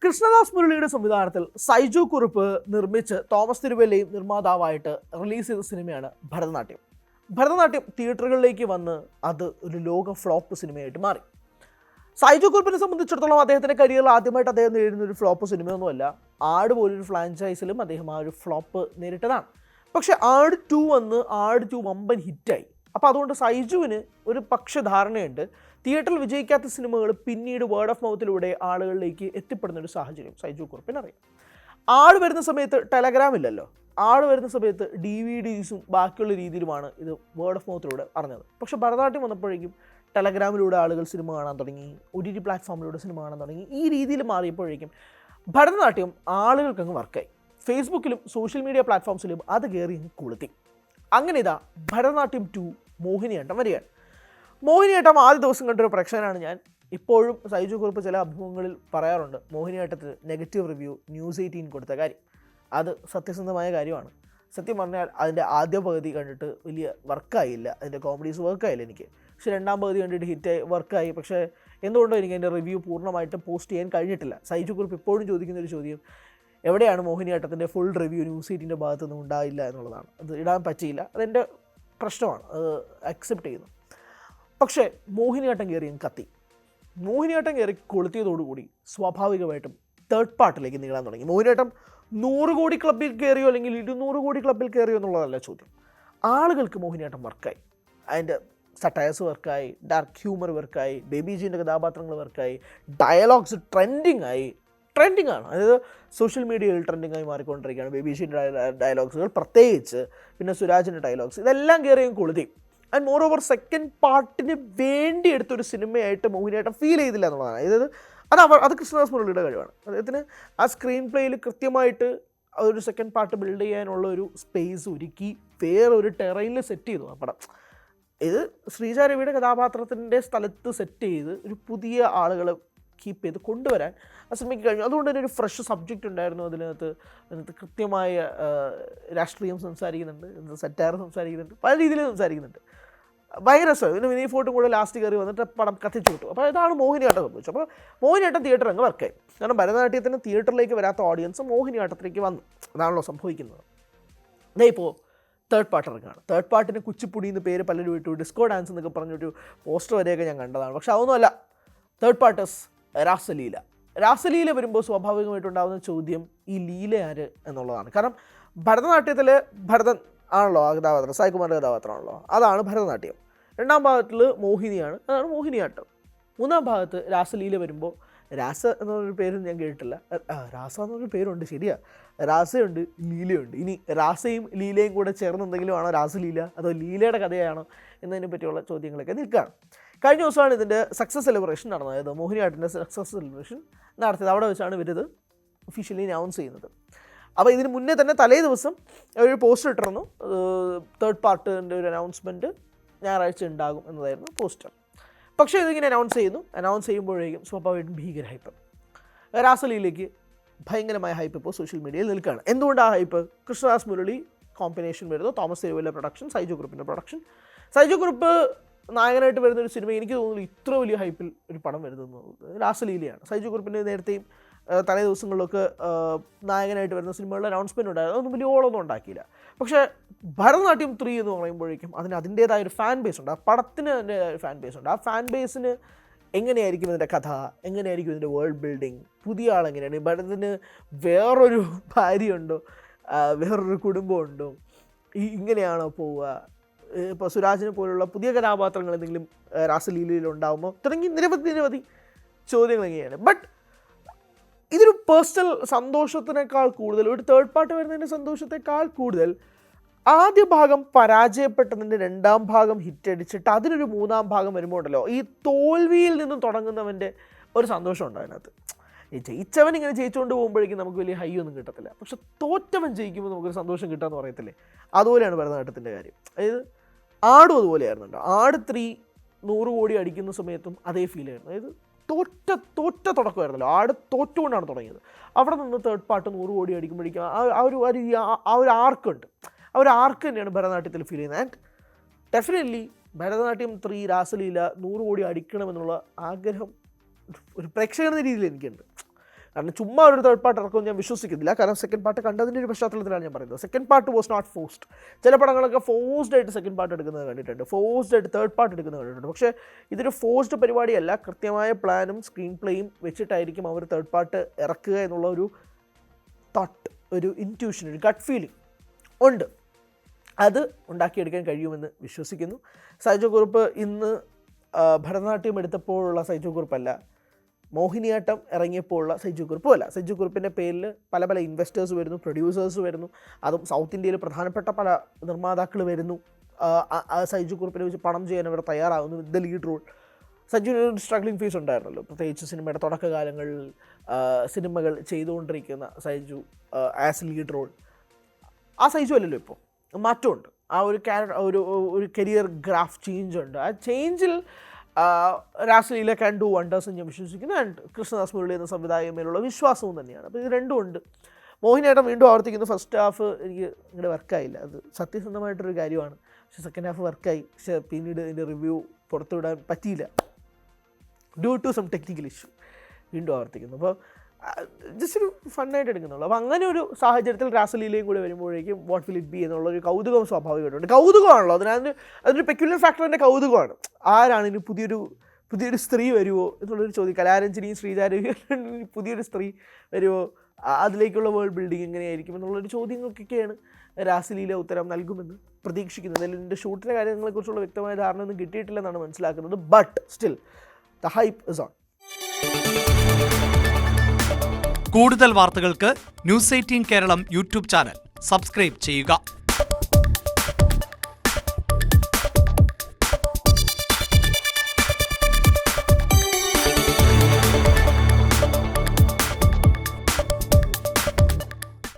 കൃഷ്ണദാസ് മുരളിയുടെ സംവിധാനത്തിൽ സൈജു കുറുപ്പ് നിർമ്മിച്ച് തോമസ് തിരുവല്ലയും നിർമ്മാതാവായിട്ട് റിലീസ് ചെയ്ത സിനിമയാണ് ഭരതനാട്യം. ഭരതനാട്യം തിയേറ്ററുകളിലേക്ക് വന്ന് അത് ഒരു ലോക ഫ്ലോപ്പ് സിനിമയായിട്ട് മാറി. സൈജു കുറുപ്പിനെ സംബന്ധിച്ചിടത്തോളം അദ്ദേഹത്തിൻ്റെ കരിയറിൽ ആദ്യമായിട്ട് അദ്ദേഹം നേരിടുന്ന ഒരു ഫ്ലോപ്പ് സിനിമയൊന്നുമല്ല. ആട് പോലൊരു ഫ്രാഞ്ചൈസിലും അദ്ദേഹം ആ ഒരു ഫ്ലോപ്പ് നേരിട്ടതാണ്. പക്ഷേ ആട് 2 വന്ന് ആട് 2 വമ്പൻ ഹിറ്റായി. അപ്പോൾ അതുകൊണ്ട് സൈജുവിന് ഒരു പക്ഷധാരണയുണ്ട്, തിയേറ്ററിൽ വിജയിക്കാത്ത സിനിമകൾ പിന്നീട് വേർഡ് ഓഫ് മൗത്തിലൂടെ ആളുകളിലേക്ക് എത്തിപ്പെടുന്ന ഒരു സാഹചര്യം സൈജു കുറുപ്പിനറിയാം. ആട് വരുന്ന സമയത്ത് ടെലഗ്രാം ഇല്ലല്ലോ. ആട് വരുന്ന സമയത്ത് DVDസും ബാക്കിയുള്ള രീതിയിലുമാണ് ഇത് വേർഡ് ഓഫ് മൗത്തിലൂടെ അറിഞ്ഞത്. പക്ഷേ ഭരതനാട്യം വന്നപ്പോഴേക്കും ടെലഗ്രാമിലൂടെ ആളുകൾ സിനിമ കാണാൻ തുടങ്ങി, OTT പ്ലാറ്റ്ഫോമിലൂടെ സിനിമ കാണാൻ തുടങ്ങി. ഈ രീതിയിൽ മാറിയപ്പോഴേക്കും ഭരതനാട്യം ആളുകൾക്കങ്ങ് വർക്കായി. ഫേസ്ബുക്കിലും സോഷ്യൽ മീഡിയ പ്ലാറ്റ്ഫോംസിലും അത് കയറി കൊളുത്തി. അങ്ങനെ ഇതാ ഭരതനാട്യം 2 മോഹിനിയാട്ടം വരികയാണ്. മോഹിനിയാട്ടം ആദ്യ ദിവസം കണ്ടൊരു പ്രേക്ഷകനാണ് ഞാൻ. ഇപ്പോഴും സൈജു കുറുപ്പ് ചില അഭിമുഖങ്ങളിൽ പറയാറുണ്ട് നെഗറ്റീവ് റിവ്യൂ ന്യൂസ് 18 കൊടുത്ത കാര്യം. അത് സത്യസന്ധമായ കാര്യമാണ്. സത്യം പറഞ്ഞാൽ അതിൻ്റെ ആദ്യ പകുതി കണ്ടിട്ട് വലിയ വർക്കായില്ല, അതിൻ്റെ കോമഡീസ് വർക്കായില്ല എനിക്ക്. പക്ഷേ രണ്ടാം പകുതി കണ്ടിട്ട് ഹിറ്റായി വർക്കായി. പക്ഷേ എന്തുകൊണ്ടോ എനിക്ക് അതിൻ്റെ റിവ്യൂ പൂർണ്ണമായിട്ട് പോസ്റ്റ് ചെയ്യാൻ കഴിഞ്ഞിട്ടില്ല. സൈജു കുറുപ്പ് ഇപ്പോഴും ചോദിക്കുന്നൊരു ചോദ്യം, എവിടെയാണ് മോഹിനിയാട്ടത്തിൻ്റെ ഫുൾ റിവ്യൂ ന്യൂസ് 18 ഭാഗത്തുനിന്നും ഉണ്ടായില്ല എന്നുള്ളതാണ്. അത് ഇടാൻ പറ്റിയില്ല, അതെൻ്റെ പ്രശ്നമാണ്, അത് അക്സെപ്റ്റ് ചെയ്യുന്നു. പക്ഷേ മോഹിനിയാട്ടം കയറി കത്തി. മോഹിനിയാട്ടം കയറി കൊളുത്തിയതോടുകൂടി സ്വാഭാവികമായിട്ടും തേർഡ് പാർട്ടിലേക്ക് നീളാൻ തുടങ്ങി. മോഹിനിയാട്ടം 100 കോടി ക്ലബ്ബിൽ കയറിയോ അല്ലെങ്കിൽ 200 കോടി ക്ലബ്ബിൽ കയറിയോ എന്നുള്ളതല്ല ചോദ്യം. ആളുകൾക്ക് മോഹിനിയാട്ടം വർക്കായി. അതിൻ്റെ സട്ടയർസ് വർക്കായി, ഡാർക്ക് ഹ്യൂമർ വർക്കായി, ബേബി ജീൻ്റെ കഥാപാത്രങ്ങൾ വർക്കായി, ഡയലോഗ്സ് ട്രെൻഡിങ് ആണ്. അതായത് സോഷ്യൽ മീഡിയയിൽ ട്രെൻഡിങ് ആയി മാറിക്കൊണ്ടിരിക്കുകയാണ് ബേബി ജീൻ്റെ ഡയലോഗ്സുകൾ, പ്രത്യേകിച്ച് പിന്നെ സുരാജിൻ്റെ ഡയലോഗ്സ്, ഇതെല്ലാം കയറിയും കൊളുതി. ആൻഡ് മോർ ഓവർ സെക്കൻഡ് പാർട്ടിന് വേണ്ടി എടുത്തൊരു സിനിമയായിട്ട് മോഹിനിയാട്ടം ഫീൽ ചെയ്തില്ല എന്നുള്ളതാണ്. അത് കൃഷ്ണദാസ് മുരളിയുടെ കഴിവാണ്. അദ്ദേഹത്തിന് ആ സ്ക്രീൻ പ്ലേയിൽ കൃത്യമായിട്ട് ഒരു സെക്കൻഡ് പാർട്ട് ബിൽഡ് ചെയ്യാനുള്ള ഒരു സ്പേസ് ഒരുക്കി വേറൊരു ടെറൈനിൽ സെറ്റ് ചെയ്തു ആ പടം. ഇത് ശ്രീജ രവിയുടെ കഥാപാത്രത്തിൻ്റെ സ്ഥലത്ത് സെറ്റ് ചെയ്ത് ഒരു പുതിയ ആളുകളെ കീപ്പ് ചെയ്ത് കൊണ്ടുവരാൻ ആ സിനിമയ്ക്ക് കഴിഞ്ഞു. അതുകൊണ്ട് തന്നെ ഒരു ഫ്രഷ് സബ്ജക്റ്റ് ഉണ്ടായിരുന്നു അതിനകത്ത് കൃത്യമായ രാഷ്ട്രീയം സംസാരിക്കുന്നുണ്ട്, സെറ്റാർ സംസാരിക്കുന്നുണ്ട്, പല രീതിയിൽ സംസാരിക്കുന്നുണ്ട്. ഭയങ്കര രസം. പിന്നെ വിനയ് ഫോർട്ടും കൂടെ ലാസ്റ്റ് കയറി വന്നിട്ട് പടം കത്തിച്ചു വിട്ടു. അപ്പോൾ ഇതാണ് മോഹിനിയാട്ടം സംഭവിച്ചു. അപ്പോൾ മോഹിനിയാട്ടം തിയേറ്റർ അങ്ങ് വർക്കായി. കാരണം ഭരതനാട്യത്തിന് തിയേറ്ററിലേക്ക് വരാത്ത ഓഡിയൻസ് മോഹിനിയാട്ടത്തിലേക്ക് വന്നു. അതാണല്ലോ സംഭവിക്കുന്നത്. ഇതേ ഇപ്പോൾ തേർഡ് പാർട്ട് ഇറങ്ങുകയാണ്. തേർഡ് പാർട്ടിന് കുച്ചിപ്പുടി എന്ന് പേര് പലരും ഇട്ടു, ഡിസ്കോ ഡാൻസ് എന്നൊക്കെ പറഞ്ഞൊരു പോസ്റ്റർ വരെയൊക്കെ ഞാൻ കണ്ടതാണ്. പക്ഷെ അതൊന്നുമല്ല. തേർഡ് പാർട്ടസ് രാസലീല വരുമ്പോൾ സ്വാഭാവികമായിട്ടുണ്ടാകുന്ന ചോദ്യം, ഈ ലീല ആര് എന്നുള്ളതാണ്. കാരണം ഭരതനാട്യത്തിൽ ഭരതൻ ആണല്ലോ ആ കഥാപാത്രം, സായികുമാറിൻ്റെ കഥാപാത്രമാണല്ലോ, അതാണ് ഭരതനാട്യം. രണ്ടാം ഭാഗത്തിൽ മോഹിനിയാണ്, അതാണ് മോഹിനിയാട്ടം. മൂന്നാം ഭാഗത്ത് രാസലീല വരുമ്പോൾ, രാസ എന്നൊരു പേരും ഞാൻ കേട്ടിട്ടില്ല, രാസ എന്നൊരു പേരുണ്ട്, ശരിയാ, രാസയുണ്ട്, ലീലയുണ്ട്. ഇനി രാസയും ലീലയും കൂടെ ചേർന്ന് എന്തെങ്കിലും ആണോ രാസലീല, അതോ ലീലയുടെ കഥയാണോ എന്നതിനെ പറ്റിയുള്ള ചോദ്യങ്ങളൊക്കെ നിൽക്കുകയാണ്. കഴിഞ്ഞ ദിവസമാണ് ഇതിൻ്റെ സക്സസ് സെലിബ്രേഷൻ നടന്നത്. അതായത് മോഹിനിയാട്ടത്തിൻ്റെ സക്സസ് സെലിബ്രേഷൻ നടത്തിയത്. അവിടെ വെച്ചാണ് ഇവരിത് ഒഫീഷ്യലി അനൗൺസ് ചെയ്യുന്നത്. അപ്പോൾ ഇതിന് മുന്നേ തന്നെ തലേ ദിവസം ഒരു പോസ്റ്റർ ഇട്ടിരുന്നു, തേർഡ് പാർട്ടിൻ്റെ ഒരു അനൗൺസ്മെൻറ്റ് ഞായറാഴ്ച ഉണ്ടാകും എന്നതായിരുന്നു പോസ്റ്റർ. പക്ഷേ ഇതിങ്ങനെ അനൗൺസ് ചെയ്യുമ്പോഴേക്കും സ്വാഭാവികമായിട്ടും ഭീകര ഹൈപ്പ്, രാസലീലയ്ക്ക് ഭയങ്കരമായ ഹൈപ്പ് ഇപ്പോൾ സോഷ്യൽ മീഡിയയിൽ നിൽക്കുകയാണ്. എന്തുകൊണ്ട് ആ ഹൈപ്പ്? കൃഷ്ണദാസ് മുരളി കോമ്പിനേഷൻ വരുന്നു, തോമസ് തിരുവല്ല പ്രൊഡക്ഷൻ, സൈജു കുറുപ്പിൻ്റെ പ്രൊഡക്ഷൻ. സൈജു കുറുപ്പ് നായകനായിട്ട് വരുന്നൊരു സിനിമ എനിക്ക് തോന്നുന്നു ഇത്ര വലിയ ഹൈപ്പിൽ ഒരു പടം വരുന്നത് രാസലീലയാണ്. സൈജു കുറുപ്പിൻ്റെ നേരത്തെയും തലേ ദിവസങ്ങളിലൊക്കെ നായകനായിട്ട് വരുന്ന സിനിമകളുടെ അനൗൺസ്മെൻറ്റ് ഉണ്ടായിരുന്നു, അതൊന്നും വലിയ ഓളൊന്നും ഉണ്ടാക്കിയില്ല. പക്ഷേ ഭരതനാട്യം 3 എന്ന് പറയുമ്പോഴേക്കും അതിൻ്റേതായ ഒരു ഫാൻ ബേസ് ഉണ്ട്, ആ പടത്തിന് അതിൻ്റേതായ ഒരു ഫാൻ ബേസ് ഉണ്ട്. ആ ഫാൻ ബേസിന് എങ്ങനെയായിരിക്കും ഇതിൻ്റെ കഥ, എങ്ങനെയായിരിക്കും ഇതിൻ്റെ വേൾഡ് ബിൽഡിങ്, പുതിയ ആളെങ്ങനെയാണ്, ഭരതന് വേറൊരു ഭാര്യയുണ്ടോ, വേറൊരു കുടുംബമുണ്ടോ, ഇങ്ങനെയാണോ പോവുക, ഇപ്പോൾ സുരാജിനെ പോലുള്ള പുതിയ കഥാപാത്രങ്ങൾ എന്തെങ്കിലും രാസലീലയിലുണ്ടാകുമ്പോൾ തുടങ്ങി നിരവധി ചോദ്യങ്ങൾ എങ്ങനെയാണ്. ബട്ട് ഇതൊരു പേഴ്സണൽ സന്തോഷത്തിനേക്കാൾ കൂടുതൽ, ഒരു തേർഡ് പാർട്ട് വരുന്നതിൻ്റെ സന്തോഷത്തെക്കാൾ കൂടുതൽ ആദ്യ ഭാഗം പരാജയപ്പെട്ടതിൻ്റെ രണ്ടാം ഭാഗം ഹിറ്റടിച്ചിട്ട് അതിനൊരു മൂന്നാം ഭാഗം വരുമ്പോൾ ഉണ്ടല്ലോ, ഈ തോൽവിയിൽ നിന്നും തുടങ്ങുന്നവൻ്റെ ഒരു സന്തോഷമുണ്ട് അതിനകത്ത്. ഈ ജയിച്ചവൻ ഇങ്ങനെ ജയിച്ചുകൊണ്ട് പോകുമ്പോഴേക്കും നമുക്ക് വലിയ ഹൈ ഒന്നും കിട്ടത്തില്ല. പക്ഷെ തോറ്റവൻ ജയിക്കുമ്പോൾ നമുക്കൊരു സന്തോഷം കിട്ടാമെന്ന് പറയത്തില്ലേ, അതുപോലെയാണ് ഭരതനാട്യത്തിൻ്റെ കാര്യം. അതായത് ആടും അതുപോലെയായിരുന്നുണ്ട്. ആട് 3 100 കോടി അടിക്കുന്ന സമയത്തും അതേ ഫീൽ ആയിരുന്നു. അതായത് തോറ്റ തുടക്കമായിരുന്നല്ലോ, ആട് തോറ്റുകൊണ്ടാണ് തുടങ്ങിയത്. അവിടെ നിന്ന് തേർഡ് പാർട്ട് 100 കോടി അടിക്കുമ്പോഴേക്കും ആ ഒരു ആർക്കുണ്ട്, ആ ഒരു ആർക്ക് തന്നെയാണ് ഭരതനാട്യത്തിൽ ഫീൽ ചെയ്യുന്നത്. ആൻഡ് ഡെഫിനറ്റ്ലി ഭരതനാട്യം 3 രാസലീല 100 കോടി അടിക്കണമെന്നുള്ള ആഗ്രഹം ഒരു പ്രേക്ഷകൻ എന്ന രീതിയിൽ എനിക്കുണ്ട്. കാരണം ചുമ്മാ ഒരു തേർഡ് പാർട്ട് ഇറക്കുമെന്ന് ഞാൻ വിശ്വസിക്കുന്നില്ല. കാരണം സെക്കൻഡ് പാർട്ട് കണ്ടതിൻ്റെ ഒരു പശ്ചാത്തലത്തിലാണ് ഞാൻ പറയുന്നത്. Second part was not forced. ചില പടങ്ങളൊക്കെ ഫോഴ്സ്ഡ് ആയിട്ട് സെക്കൻഡ് പാർട്ട് എടുക്കുന്നത് കണ്ടിട്ടുണ്ട്, ഫോഴ്സ്ഡ് ആയിട്ട് തേർഡ് പാർട്ട് എടുക്കുന്നത് കണ്ടിട്ടുണ്ട്. പക്ഷേ ഇതൊരു ഫോഴ്സ്ഡ് പരിപാടിയല്ല. കൃത്യമായ പ്ലാനും സ്ക്രീൻ പ്ലേയും വെച്ചിട്ടായിരിക്കും അവർ തേർഡ് പാർട്ട് ഇറക്കുക എന്നുള്ള ഒരു തോട്ട്, ഒരു ഇൻറ്റ്യൂഷൻ, ഒരു ഗട്ട് ഫീലിംഗ് ഉണ്ട്. അത് ഉണ്ടാക്കിയെടുക്കാൻ കഴിയുമെന്ന് വിശ്വസിക്കുന്നു. സൈജു കുറുപ്പ് ഇന്ന് ഭരതനാട്യം എടുത്തപ്പോഴുള്ള സൈജു കുറുപ്പല്ല, മോഹിനിയാട്ടം ഇറങ്ങിയപ്പോഴുള്ള സൈജു കുറുപ്പും അല്ല. സൈജു കുറുപ്പിൻ്റെ പേരിൽ പല പല ഇൻവെസ്റ്റേഴ്സ് വരുന്നു, പ്രൊഡ്യൂസേഴ്സ് വരുന്നു, അതും സൗത്ത് ഇന്ത്യയിൽ പ്രധാനപ്പെട്ട പല നിർമ്മാതാക്കൾ വരുന്നു. സൈജു കുറുപ്പിനെ വെച്ച് പണം ചെയ്യാൻ അവർ തയ്യാറാകുന്നു. The lead role. സൈജുവിന് ഒരു സ്ട്രഗ്ലിംഗ് ഫേസ് ഉണ്ടായിരുന്നല്ലോ, പ്രത്യേകിച്ച് സിനിമയുടെ തുടക്കകാലങ്ങളിൽ സിനിമകൾ ചെയ്തുകൊണ്ടിരിക്കുന്ന സൈജു ആസ് ലീഡ് റോൾ. ആ സൈജു അല്ലല്ലോ ഇപ്പോൾ, മാറ്റമുണ്ട്. ആ ഒരു കരിയർ ഗ്രാഫ് ചേഞ്ച് ഉണ്ട്. ആ ചേഞ്ചിൽ രാസലീല ക്യാൻ ഡു വണ്ടേഴ്സ് എന്ന് ഞാൻ വിശ്വസിക്കുന്നു. ആൻഡ് കൃഷ്ണദാസ് മുരളി എന്ന സംവിധായകൻ മേലുള്ള വിശ്വാസവും തന്നെയാണ്. അപ്പോൾ ഇത് രണ്ടും ഉണ്ട്. മോഹിനിയാട്ടം വീണ്ടും ആവർത്തിക്കുന്നു. ഫസ്റ്റ് ഹാഫ് എനിക്ക് ഇങ്ങോട്ട് വർക്കായില്ല, അത് സത്യസന്ധമായിട്ടൊരു കാര്യമാണ്. പക്ഷേ സെക്കൻഡ് ഹാഫ് വർക്കായി. പക്ഷേ പിന്നീട് ഇതിൻ്റെ റിവ്യൂ പുറത്തുവിടാൻ പറ്റിയില്ല due to some technical issue. വീണ്ടും ആവർത്തിക്കുന്നു. അപ്പോൾ ജസ്റ്റ് ഒരു ഫണ്ണായിട്ട് എടുക്കുന്നുള്ളൂ. അപ്പോൾ അങ്ങനെ ഒരു സാഹചര്യത്തിൽ രാസലീലയും കൂടെ വരുമ്പോഴേക്കും വാട്ട് വിൽ ഇറ്റ് ബി എന്നുള്ളൊരു കൗതുകം സ്വാഭാവികമായിട്ടുണ്ട്. കൗതുകമാണല്ലോ, അതൊരു പെക്യുലർ ഫാക്ടറിൻ്റെ കൗതുകമാണ്. ആരാണ് ഇനി പുതിയൊരു സ്ത്രീ വരുമോ എന്നുള്ളൊരു ചോദ്യം. കലാരഞ്ജനിയും ശ്രീജാരവിയും പുതിയൊരു സ്ത്രീ വരുമോ, അതിലേക്കുള്ള വേൾഡ് ബിൽഡിംഗ് എങ്ങനെയായിരിക്കും എന്നുള്ളൊരു ചോദ്യങ്ങൾക്കൊക്കെയാണ് രാസലീല ഉത്തരം നൽകുമെന്ന് പ്രതീക്ഷിക്കുന്നത്. ഇതിൻ്റെ ഷൂട്ടിൻ്റെ കാര്യങ്ങളെക്കുറിച്ചുള്ള വ്യക്തമായ ധാരണ ഒന്നും കിട്ടിയിട്ടില്ലെന്നാണ് മനസ്സിലാക്കുന്നത്. But still the hype is on. കൂടുതൽ വാർത്തകൾക്ക് news 18 Keralam YouTube channel subscribe ചെയ്യുക.